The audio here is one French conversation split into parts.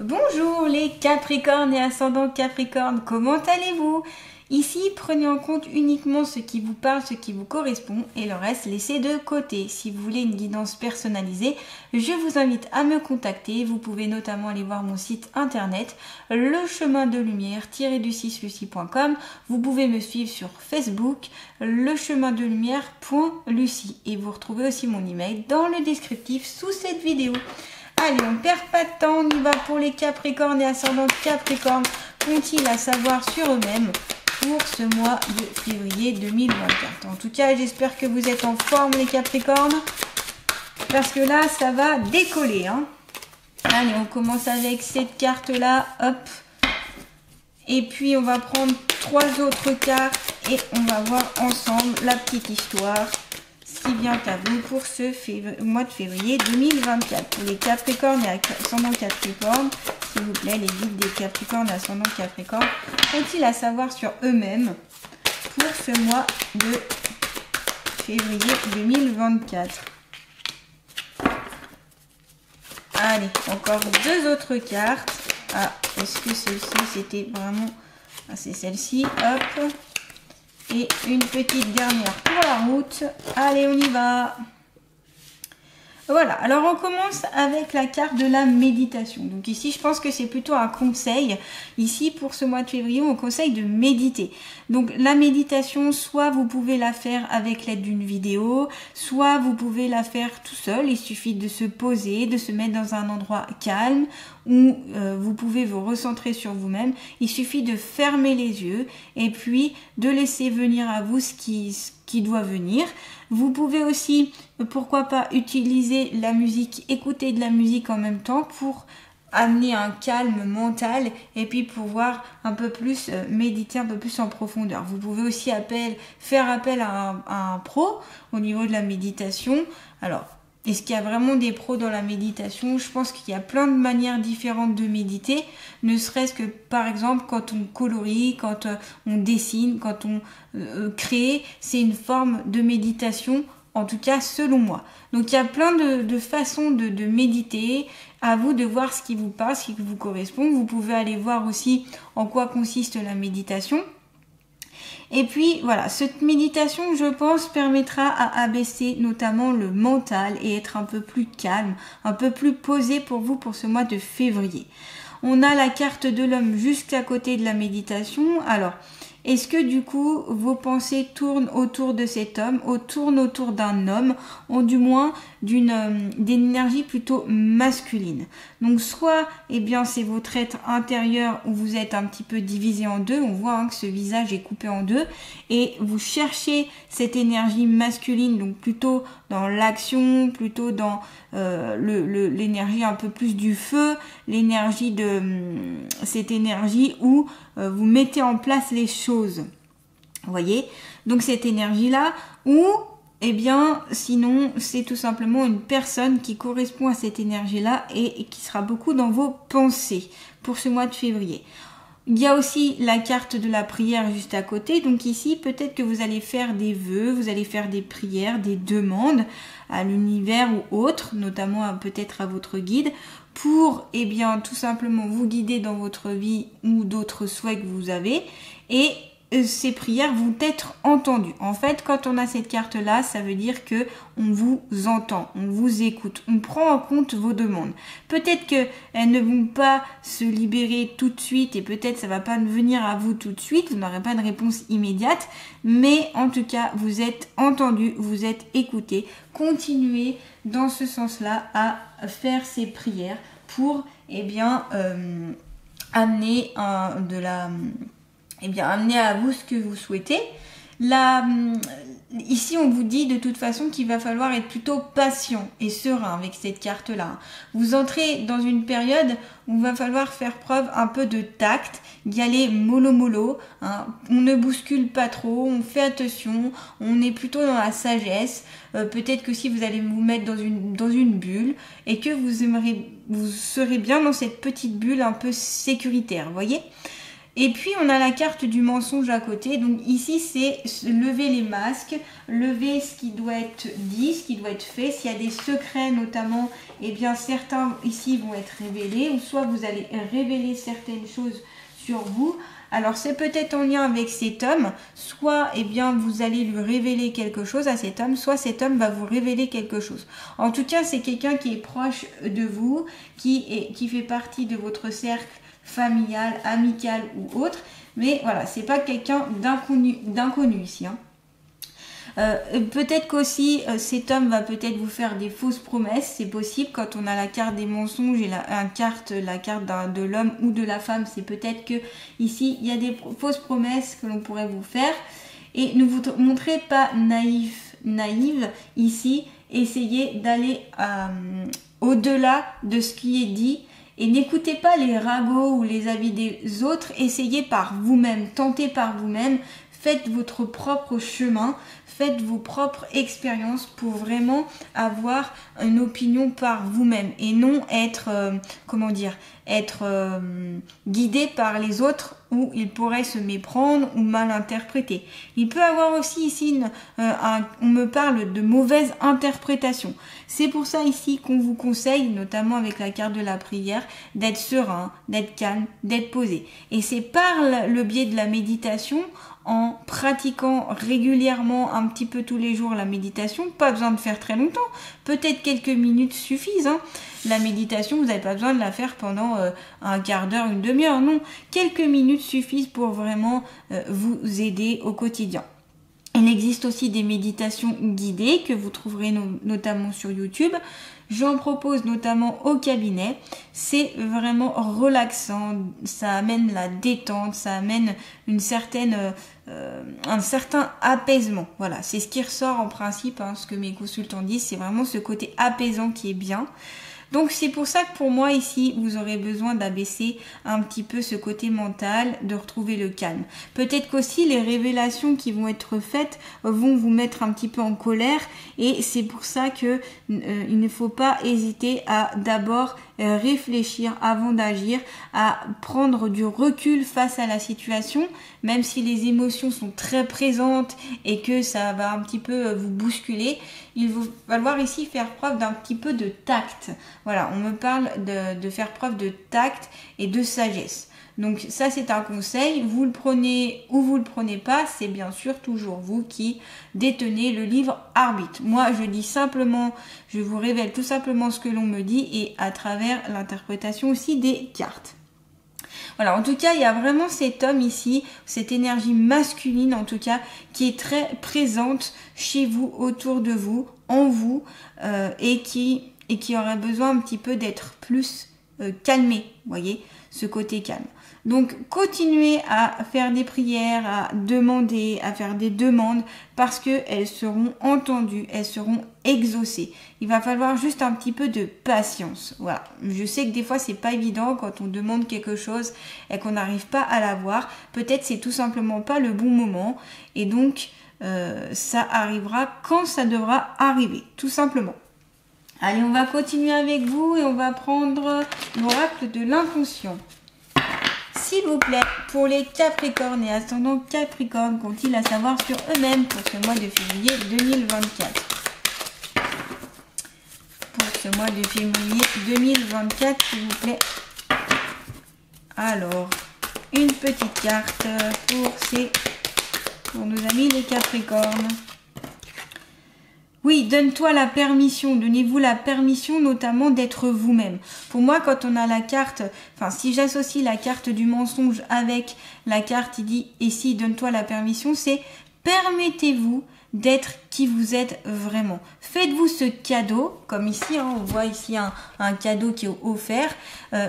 Bonjour les Capricornes et ascendants Capricorne, comment allez-vous? Ici, prenez en compte uniquement ce qui vous parle, ce qui vous correspond et le reste, laissez de côté. Si vous voulez une guidance personnalisée, je vous invite à me contacter. Vous pouvez notamment aller voir mon site internet lechemindelumière-du6lucie.com. Vous pouvez me suivre sur Facebook lechemindelumière.lucie et vous retrouvez aussi mon email dans le descriptif sous cette vidéo. Allez, on perd pas de temps, on y va pour les Capricornes et ascendants Capricorne. Qu'ont-ils à savoir sur eux-mêmes pour ce mois de février 2024? En tout cas, j'espère que vous êtes en forme les Capricornes, parce que là, ça va décoller. Hein. Allez, on commence avec cette carte-là, hop. Et puis, on va prendre 3 autres cartes et on va voir ensemble la petite histoire qui vient à vous pour ce mois de février 2024. Pour les Capricornes et ascendants Capricorne, s'il vous plaît, les guides des Capricornes et ascendants Capricorne, qu'ont-ils à savoir sur eux-mêmes pour ce mois de février 2024? Allez, encore 2 autres cartes. Ah, est-ce que celle-ci, c'était vraiment... Ah, c'est celle-ci, hop. Et une petite dernière pour la route. Allez, on y va. Voilà, alors on commence avec la carte de la méditation. Donc ici, je pense que c'est plutôt un conseil. Ici, pour ce mois de février, on conseille de méditer. Donc la méditation, soit vous pouvez la faire avec l'aide d'une vidéo, soit vous pouvez la faire tout seul. Il suffit de se poser, de se mettre dans un endroit calme où vous pouvez vous recentrer sur vous-même. Il suffit de fermer les yeux et puis de laisser venir à vous ce qui doit venir. Vous pouvez aussi, pourquoi pas, utiliser la musique, écouter de la musique en même temps pour amener un calme mental et puis pouvoir un peu plus méditer un peu plus en profondeur. Vous pouvez aussi faire appel à un pro au niveau de la méditation. Alors, est-ce qu'il y a vraiment des pros dans la méditation? Je pense qu'il y a plein de manières différentes de méditer, ne serait-ce que par exemple quand on colorie, quand on dessine, quand on crée, c'est une forme de méditation, en tout cas selon moi. Donc il y a plein de façons de méditer, à vous de voir ce qui vous parle, ce qui vous correspond. Vous pouvez aller voir aussi en quoi consiste la méditation. Et puis voilà, cette méditation, je pense, permettra à abaisser notamment le mental et être un peu plus calme, un peu plus posé pour vous pour ce mois de février. On a la carte de l'homme juste à côté de la méditation. Alors, est-ce que du coup, vos pensées tournent autour de cet homme, tournent autour d'un homme, ou du moins d'énergie plutôt masculine? Donc soit, eh bien, c'est votre être intérieur où vous êtes un petit peu divisé en deux. On voit que ce visage est coupé en deux et vous cherchez cette énergie masculine, donc plutôt dans l'action, plutôt dans l'énergie un peu plus du feu, l'énergie de cette énergie où vous mettez en place les choses. Vous voyez? Donc cette énergie-là, ou eh bien, sinon, c'est tout simplement une personne qui correspond à cette énergie-là et qui sera beaucoup dans vos pensées pour ce mois de février. Il y a aussi la carte de la prière juste à côté. Donc ici, peut-être que vous allez faire des vœux, vous allez faire des prières, des demandes à l'univers ou autre, notamment peut-être à votre guide, pour, eh bien, tout simplement vous guider dans votre vie ou d'autres souhaits que vous avez. Et ces prières vont être entendues. En fait, quand on a cette carte-là, ça veut dire que on vous entend, on vous écoute, on prend en compte vos demandes. Peut-être qu'elles ne vont pas se libérer tout de suite et peut-être ça va pas venir à vous tout de suite, vous n'aurez pas de réponse immédiate, mais en tout cas, vous êtes entendu, vous êtes écouté. Continuez dans ce sens-là à faire ces prières pour, eh bien, amener amener à vous ce que vous souhaitez. Ici, on vous dit de toute façon qu'il va falloir être plutôt patient et serein avec cette carte-là. Vous entrez dans une période où il va falloir faire preuve un peu de tact, d'y aller mollo. Hein. On ne bouscule pas trop, on fait attention, on est plutôt dans la sagesse. Peut-être que si vous allez vous mettre dans une bulle et que vous serez bien dans cette petite bulle un peu sécuritaire, vous voyez ? Et puis on a la carte du mensonge à côté. Donc ici c'est lever les masques, lever ce qui doit être dit, ce qui doit être fait. S'il y a des secrets notamment, eh bien certains ici vont être révélés, ou soit vous allez révéler certaines choses sur vous. Alors c'est peut-être en lien avec cet homme, soit eh bien vous allez lui révéler quelque chose à cet homme, soit cet homme va vous révéler quelque chose. En tout cas c'est quelqu'un qui est proche de vous, qui fait partie de votre cercle familial, amical ou autre, mais voilà, c'est pas quelqu'un d'inconnu ici. Hein. Peut-être qu'aussi cet homme va peut-être vous faire des fausses promesses, c'est possible quand on a la carte des mensonges et la carte de l'homme ou de la femme, c'est peut-être que ici il y a des fausses promesses que l'on pourrait vous faire et ne vous montrez pas naïve ici, essayez d'aller au-delà de ce qui est dit. Et n'écoutez pas les ragots ou les avis des autres, essayez par vous-même, tentez par vous-même, faites votre propre chemin, faites vos propres expériences pour vraiment avoir une opinion par vous-même et non être, guidé par les autres où il pourrait se méprendre ou mal interpréter. Il peut avoir aussi ici, on me parle de mauvaise interprétation. C'est pour ça ici qu'on vous conseille, notamment avec la carte de la prière, d'être serein, d'être calme, d'être posé. Et c'est par le biais de la méditation, en pratiquant régulièrement un petit peu tous les jours la méditation, pas besoin de faire très longtemps, peut-être quelques minutes suffisent. Hein. La méditation, vous n'avez pas besoin de la faire pendant un quart d'heure, une demi-heure, non. Quelques minutes suffisent pour vraiment vous aider au quotidien. Il existe aussi des méditations guidées que vous trouverez notamment sur YouTube. J'en propose notamment au cabinet. C'est vraiment relaxant, ça amène la détente, ça amène un certain apaisement. Voilà, c'est ce qui ressort en principe, hein, ce que mes consultants disent, c'est vraiment ce côté apaisant qui est bien. Donc c'est pour ça que pour moi ici, vous aurez besoin d'abaisser un petit peu ce côté mental, de retrouver le calme. Peut-être qu'aussi les révélations qui vont être faites vont vous mettre un petit peu en colère et c'est pour ça que il ne faut pas hésiter à d'abord réfléchir avant d'agir, à prendre du recul face à la situation, même si les émotions sont très présentes et que ça va un petit peu vous bousculer. Il va falloir ici faire preuve d'un petit peu de tact. Voilà, on me parle de faire preuve de tact et de sagesse. Donc ça c'est un conseil, vous le prenez ou vous le prenez pas, c'est bien sûr toujours vous qui détenez le libre arbitre. Moi je dis simplement, je vous révèle tout simplement ce que l'on me dit et à travers l'interprétation aussi des cartes. Voilà, en tout cas, il y a vraiment cet homme ici, cette énergie masculine en tout cas, qui est très présente chez vous, autour de vous, en vous, et qui aurait besoin un petit peu d'être plus calmé, vous voyez, ce côté calme. Donc, continuez à faire des prières, à demander, à faire des demandes parce qu'elles seront entendues, elles seront exaucées. Il va falloir juste un petit peu de patience. Voilà. Je sais que des fois, c'est pas évident quand on demande quelque chose et qu'on n'arrive pas à l'avoir. Peut-être c'est tout simplement pas le bon moment et donc ça arrivera quand ça devra arriver, tout simplement. Allez, on va continuer avec vous et on va prendre l'oracle de l'inconscient. S'il vous plaît, pour les Capricornes et ascendants Capricorne, qu'ont-ils à savoir sur eux-mêmes pour ce mois de février 2024 ? Pour ce mois de février 2024, s'il vous plaît. Alors, une petite carte pour nos amis les Capricornes. Oui, donne-toi la permission, donnez-vous la permission notamment d'être vous-même. Pour moi, quand on a la carte, si j'associe la carte du mensonge avec la carte, il dit, et si, donne-toi la permission, c'est permettez-vous d'être qui vous êtes vraiment. Faites-vous ce cadeau, comme ici, hein, on voit ici un cadeau qui est offert,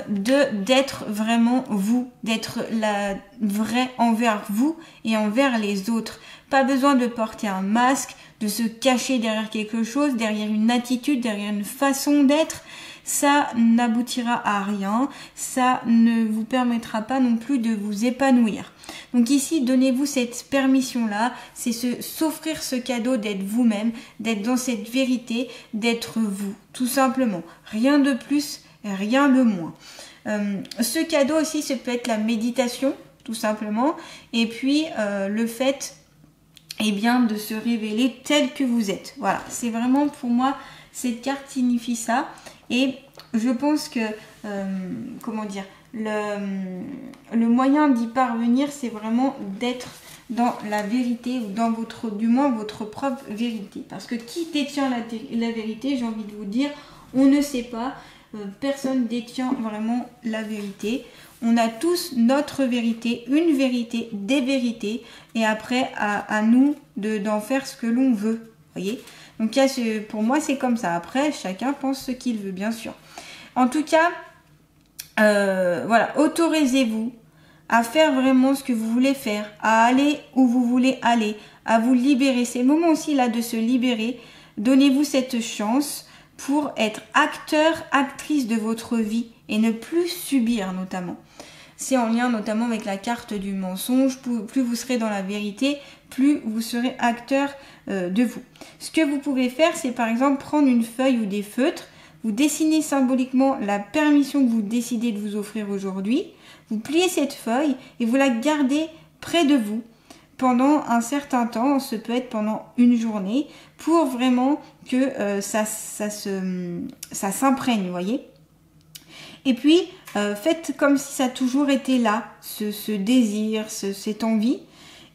d'être vraiment vous, d'être la vraie envers vous et envers les autres. Pas besoin de porter un masque, de se cacher derrière quelque chose, derrière une attitude, derrière une façon d'être. Ça n'aboutira à rien, ça ne vous permettra pas non plus de vous épanouir. Donc ici, donnez-vous cette permission-là, c'est s'offrir ce cadeau d'être vous-même, d'être dans cette vérité, d'être vous, tout simplement. Rien de plus, rien de moins. Ce cadeau aussi, ça peut être la méditation, tout simplement. Et puis le fait bien de se révéler tel que vous êtes. Voilà, c'est vraiment pour moi, cette carte signifie ça. Et je pense que, comment dire, le moyen d'y parvenir, c'est vraiment d'être dans la vérité, ou dans du moins votre propre vérité. Parce que qui détient la vérité, j'ai envie de vous dire, on ne sait pas. Personne détient vraiment la vérité. On a tous notre vérité, une vérité, des vérités. Et après, à nous d'en faire ce que l'on veut. Voyez ? Donc pour moi, c'est comme ça. Après, chacun pense ce qu'il veut, bien sûr. En tout cas, voilà, autorisez-vous à faire vraiment ce que vous voulez faire, à aller où vous voulez aller, à vous libérer. C'est le moment aussi là de se libérer. Donnez-vous cette chance pour être acteur, actrice de votre vie et ne plus subir notamment. C'est en lien notamment avec la carte du mensonge. Plus vous serez dans la vérité, plus vous serez acteur de vous. Ce que vous pouvez faire, c'est par exemple prendre une feuille ou des feutres. Vous dessinez symboliquement la permission que vous décidez de vous offrir aujourd'hui. Vous pliez cette feuille et vous la gardez près de vous pendant un certain temps. Ce peut être pendant une journée pour vraiment que ça s'imprègne, vous voyez. Et puis, faites comme si ça a toujours été là, ce désir, cette envie.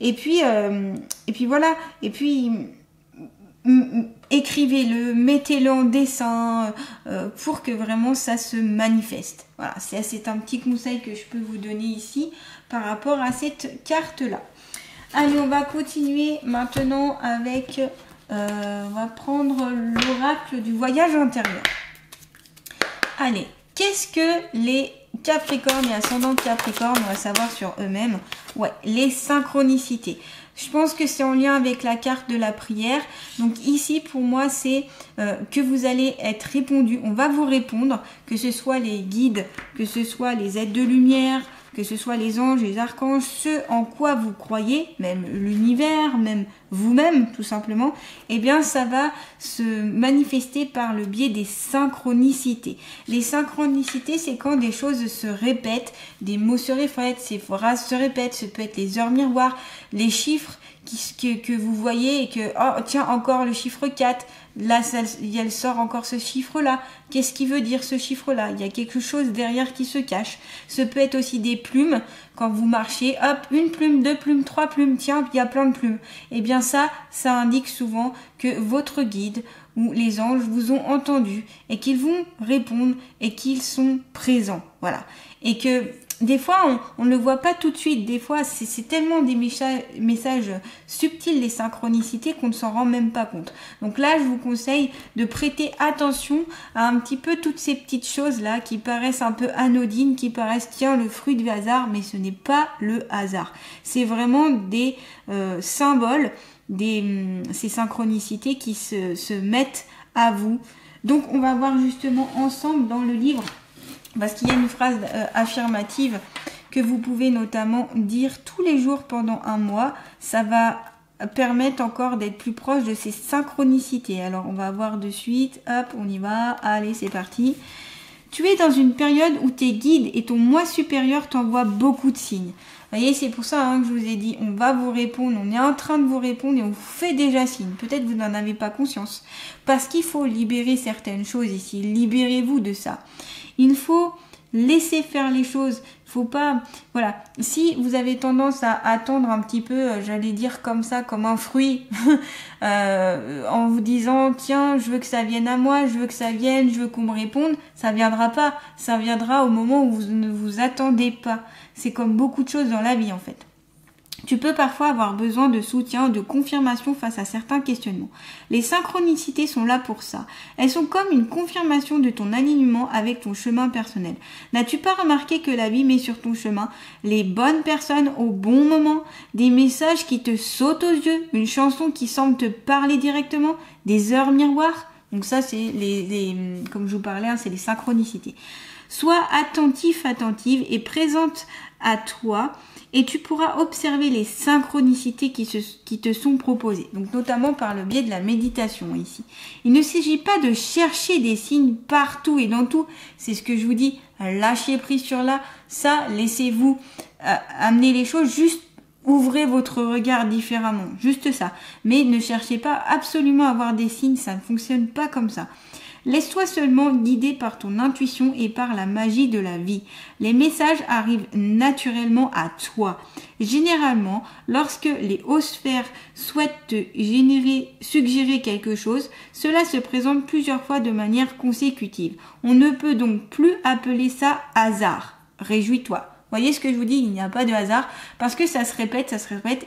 Et puis voilà. Et puis, écrivez-le, mettez-le en dessin pour que vraiment ça se manifeste. Voilà, c'est un petit conseil que je peux vous donner ici par rapport à cette carte-là. Allez, on va continuer maintenant avec... on va prendre l'oracle du voyage intérieur. Allez, qu'est-ce que les Capricornes et ascendants Capricorne, on va savoir sur eux-mêmes? Ouais, les synchronicités. Je pense que c'est en lien avec la carte de la prière. Donc ici, pour moi, c'est que vous allez être répondu. On va vous répondre, que ce soit les guides, que ce soit les aides de lumière, que ce soit les anges, les archanges, ce en quoi vous croyez, même l'univers, même vous-même, tout simplement, eh bien, ça va se manifester par le biais des synchronicités. Les synchronicités, c'est quand des choses se répètent, des mots se répètent, ces phrases se répètent, ce peut être les heures miroirs, les chiffres que vous voyez et que, oh, tiens, encore le chiffre 4, là, elle sort encore ce chiffre-là. Qu'est-ce qui veut dire ce chiffre-là? Il y a quelque chose derrière qui se cache. Ce peut être aussi des plumes. Quand vous marchez, hop, une plume, deux plumes, trois plumes, tiens, il y a plein de plumes. Eh bien ça indique souvent que votre guide ou les anges vous ont entendu et qu'ils vont répondre et qu'ils sont présents. Voilà. Et que des fois, on ne le voit pas tout de suite. Des fois, c'est tellement des messages subtils, les synchronicités, qu'on ne s'en rend même pas compte. Donc là, je vous conseille de prêter attention à un petit peu toutes ces petites choses-là qui paraissent un peu anodines, qui paraissent, tiens, le fruit du hasard, mais ce n'est pas le hasard. C'est vraiment des symboles, ces synchronicités qui se mettent à vous. Donc, on va voir justement ensemble dans le livre, parce qu'il y a une phrase affirmative que vous pouvez notamment dire tous les jours pendant un mois. Ça va permettre encore d'être plus proche de ces synchronicités. Alors, on va voir de suite. Hop, on y va. Allez, c'est parti. Tu es dans une période où tes guides et ton moi supérieur t'envoient beaucoup de signes. Vous voyez, c'est pour ça que je vous ai dit, on va vous répondre, on est en train de vous répondre et on vous fait déjà signe. Peut-être vous n'en avez pas conscience. Parce qu'il faut libérer certaines choses ici. Libérez-vous de ça. Il faut laisser faire les choses. Il faut pas... Voilà. Si vous avez tendance à attendre un petit peu, j'allais dire comme ça, comme un fruit, en vous disant, tiens, je veux que ça vienne à moi, je veux que ça vienne, je veux qu'on me réponde, ça viendra pas. Ça viendra au moment où vous ne vous attendez pas. C'est comme beaucoup de choses dans la vie, en fait. Tu peux parfois avoir besoin de soutien, de confirmation face à certains questionnements. Les synchronicités sont là pour ça. Elles sont comme une confirmation de ton alignement avec ton chemin personnel. N'as-tu pas remarqué que la vie met sur ton chemin les bonnes personnes au bon moment, des messages qui te sautent aux yeux, une chanson qui semble te parler directement, des heures miroirs? Donc ça, c'est comme je vous parlais, c'est les synchronicités. Sois attentif, attentive et présente à toi. Et tu pourras observer les synchronicités qui te sont proposées. Donc notamment par le biais de la méditation ici. Il ne s'agit pas de chercher des signes partout et dans tout. C'est ce que je vous dis. Lâchez prise sur là. Ça, laissez-vous amener les choses, juste ouvrez votre regard différemment, juste ça. Mais ne cherchez pas absolument à avoir des signes, ça ne fonctionne pas comme ça. Laisse-toi seulement guider par ton intuition et par la magie de la vie. Les messages arrivent naturellement à toi. Généralement, lorsque les hautes sphères souhaitent te suggérer quelque chose, cela se présente plusieurs fois de manière consécutive. On ne peut donc plus appeler ça hasard. Réjouis-toi. Voyez ce que je vous dis, il n'y a pas de hasard parce que ça se répète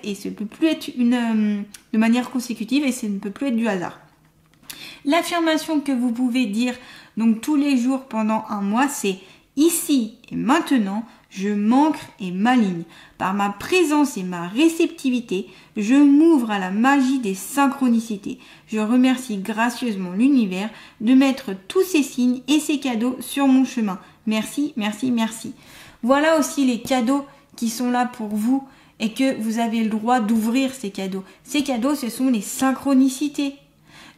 et ça ne peut plus être de manière consécutive et ça ne peut plus être du hasard. L'affirmation que vous pouvez dire donc tous les jours pendant un mois, c'est ici et maintenant, je m'ancre et m'aligne. Par ma présence et ma réceptivité, je m'ouvre à la magie des synchronicités. Je remercie gracieusement l'univers de mettre tous ces signes et ces cadeaux sur mon chemin. Merci, merci, merci. Voilà aussi les cadeaux qui sont là pour vous et que vous avez le droit d'ouvrir ces cadeaux. Ces cadeaux, ce sont les synchronicités.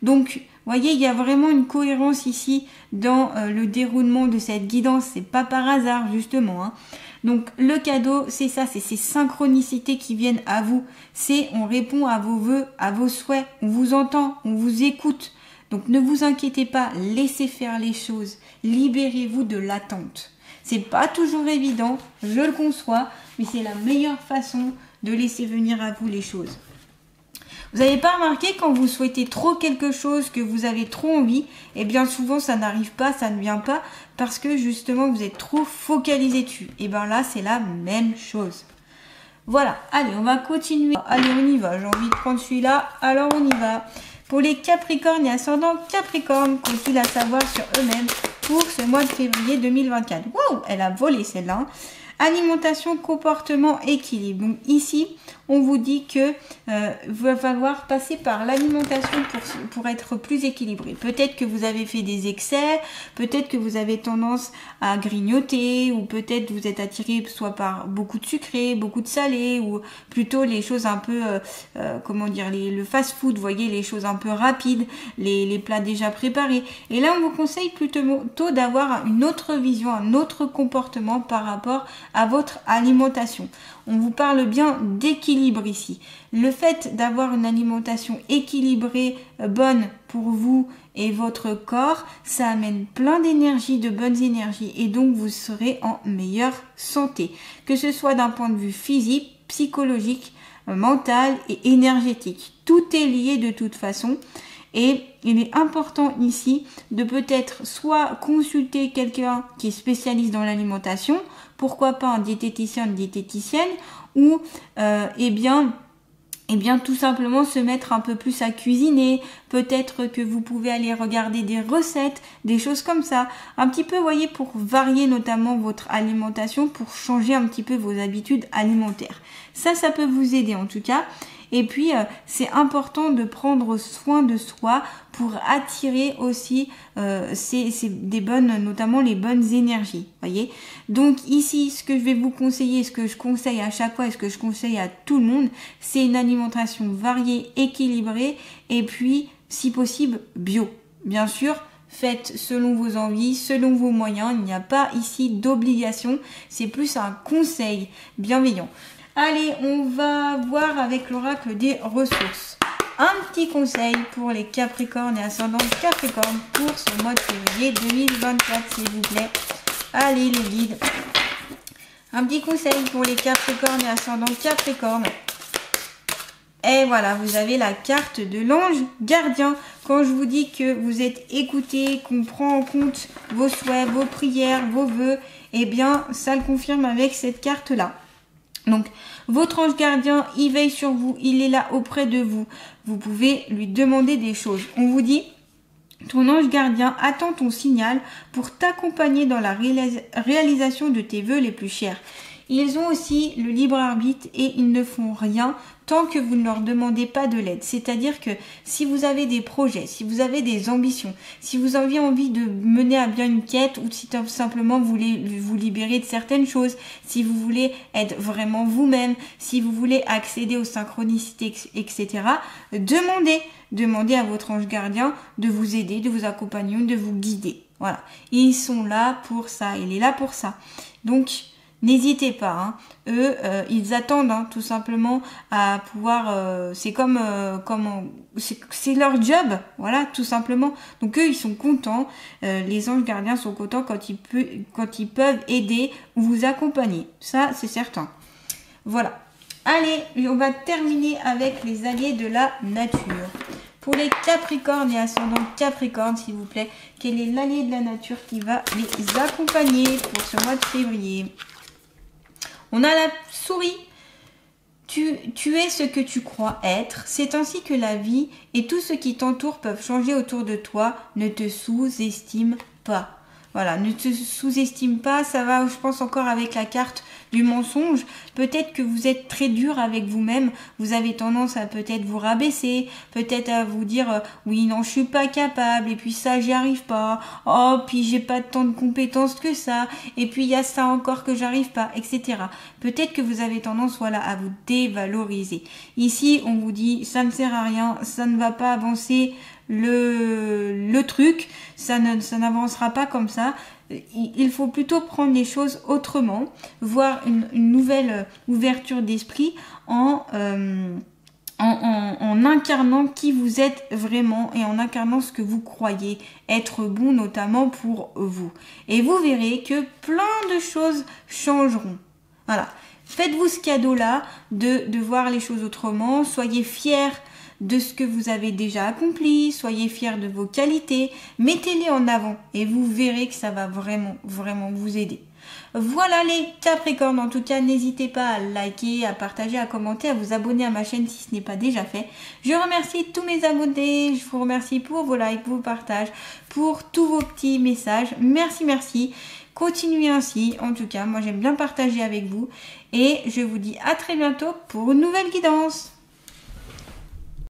Donc, voyez, il y a vraiment une cohérence ici dans le déroulement de cette guidance. C'est pas par hasard, justement. Hein. Donc, le cadeau, c'est ça, c'est ces synchronicités qui viennent à vous. C'est, on répond à vos vœux, à vos souhaits. On vous entend, on vous écoute. Donc, ne vous inquiétez pas, laissez faire les choses. Libérez-vous de l'attente. C'est pas toujours évident, je le conçois, mais c'est la meilleure façon de laisser venir à vous les choses. Vous n'avez pas remarqué quand vous souhaitez trop quelque chose, que vous avez trop envie, et bien souvent ça n'arrive pas, ça ne vient pas, parce que justement vous êtes trop focalisé dessus. Et bien là c'est la même chose. Voilà, allez on va continuer. Allez on y va, j'ai envie de prendre celui-là, alors on y va. Pour les Capricornes et ascendants Capricorne, qu'ont-ils à savoir sur eux-mêmes pour ce mois de février 2024? Wow, elle a volé celle-là. Alimentation, comportement, équilibre. Donc ici, on vous dit que va falloir passer par l'alimentation pour être plus équilibré. Peut-être que vous avez fait des excès, peut-être que vous avez tendance à grignoter, ou peut-être vous êtes attiré soit par beaucoup de sucré, beaucoup de salé, ou plutôt les choses un peu, comment dire, le fast-food, vous voyez, les choses un peu rapides, les plats déjà préparés. Et là, on vous conseille plutôt d'avoir une autre vision, un autre comportement par rapport à votre alimentation. On vous parle bien d'équilibre ici. Le fait d'avoir une alimentation équilibrée, bonne pour vous et votre corps, ça amène plein d'énergie, de bonnes énergies et donc vous serez en meilleure santé. Que ce soit d'un point de vue physique, psychologique, mental et énergétique. Tout est lié de toute façon. Et il est important ici de peut-être soit consulter quelqu'un qui est spécialiste dans l'alimentation, pourquoi pas un diététicien, une diététicienne, ou eh bien tout simplement se mettre un peu plus à cuisiner. Peut-être que vous pouvez aller regarder des recettes, des choses comme ça. Un petit peu, voyez, pour varier notamment votre alimentation, pour changer un petit peu vos habitudes alimentaires. Ça peut vous aider en tout cas. Et puis, c'est important de prendre soin de soi pour attirer aussi des bonnes, notamment les bonnes énergies. Voyez. Donc ici, ce que je vais vous conseiller, ce que je conseille à chaque fois et ce que je conseille à tout le monde, c'est une alimentation variée, équilibrée et puis, si possible, bio. Bien sûr, faites selon vos envies, selon vos moyens. Il n'y a pas ici d'obligation. C'est plus un conseil bienveillant. Allez, on va voir avec l'oracle des ressources. Un petit conseil pour les Capricornes et ascendants Capricorne pour ce mois de février 2024, s'il vous plaît. Allez, les guides. Un petit conseil pour les Capricornes et ascendants Capricorne. Et voilà, vous avez la carte de l'ange gardien. Quand je vous dis que vous êtes écouté, qu'on prend en compte vos souhaits, vos prières, vos vœux, eh bien, ça le confirme avec cette carte-là. Donc, votre ange gardien, il veille sur vous, il est là auprès de vous. Vous pouvez lui demander des choses. On vous dit, ton ange gardien attend ton signal pour t'accompagner dans la réalisation de tes vœux les plus chers. Ils ont aussi le libre arbitre et ils ne font rien tant que vous ne leur demandez pas de l'aide. C'est-à-dire que si vous avez des projets, si vous avez des ambitions, si vous avez envie de mener à bien une quête ou si tout simplement vous voulez vous libérer de certaines choses, si vous voulez être vraiment vous-même, si vous voulez accéder aux synchronicités, etc., demandez à votre ange gardien de vous aider, de vous accompagner, de vous guider. Voilà. Ils sont là pour ça. Il est là pour ça. Donc, n'hésitez pas. Hein. Eux, ils attendent hein, tout simplement à pouvoir... c'est comme... c'est leur job, voilà, tout simplement. Donc eux, ils sont contents. Les anges gardiens sont contents quand ils peuvent aider ou vous accompagner. Ça, c'est certain. Voilà. Allez, on va terminer avec les alliés de la nature. Pour les Capricornes et ascendants Capricorne, s'il vous plaît, quel est l'allié de la nature qui va les accompagner pour ce mois de février? On a la souris. Tu es ce que tu crois être. C'est ainsi que la vie et tout ce qui t'entoure peuvent changer autour de toi. Ne te sous-estime pas. Voilà, ne te sous-estime pas, ça va, je pense, encore avec la carte du mensonge. Peut-être que vous êtes très dur avec vous-même, vous avez tendance à peut-être vous rabaisser, peut-être à vous dire oui, non, je suis pas capable, et puis ça, j'y arrive pas, oh, puis j'ai pas tant de compétences que ça, et puis il y a ça encore que j'arrive pas, etc. Peut-être que vous avez tendance, voilà, à vous dévaloriser. Ici, on vous dit, ça ne sert à rien, ça ne va pas avancer, le truc, ça n'avancera pas comme ça. Il faut plutôt prendre les choses autrement, voir une nouvelle ouverture d'esprit en incarnant qui vous êtes vraiment et en incarnant ce que vous croyez être bon, notamment pour vous. Et vous verrez que plein de choses changeront. Voilà. Faites-vous ce cadeau-là de voir les choses autrement. Soyez fiers de ce que vous avez déjà accompli, soyez fiers de vos qualités, mettez-les en avant et vous verrez que ça va vraiment, vraiment vous aider. Voilà les Capricornes, en tout cas n'hésitez pas à liker, à partager, à commenter, à vous abonner à ma chaîne si ce n'est pas déjà fait. Je remercie tous mes abonnés, je vous remercie pour vos likes, vos partages, pour tous vos petits messages. Merci, merci. Continuez ainsi, en tout cas moi j'aime bien partager avec vous et je vous dis à très bientôt pour une nouvelle guidance.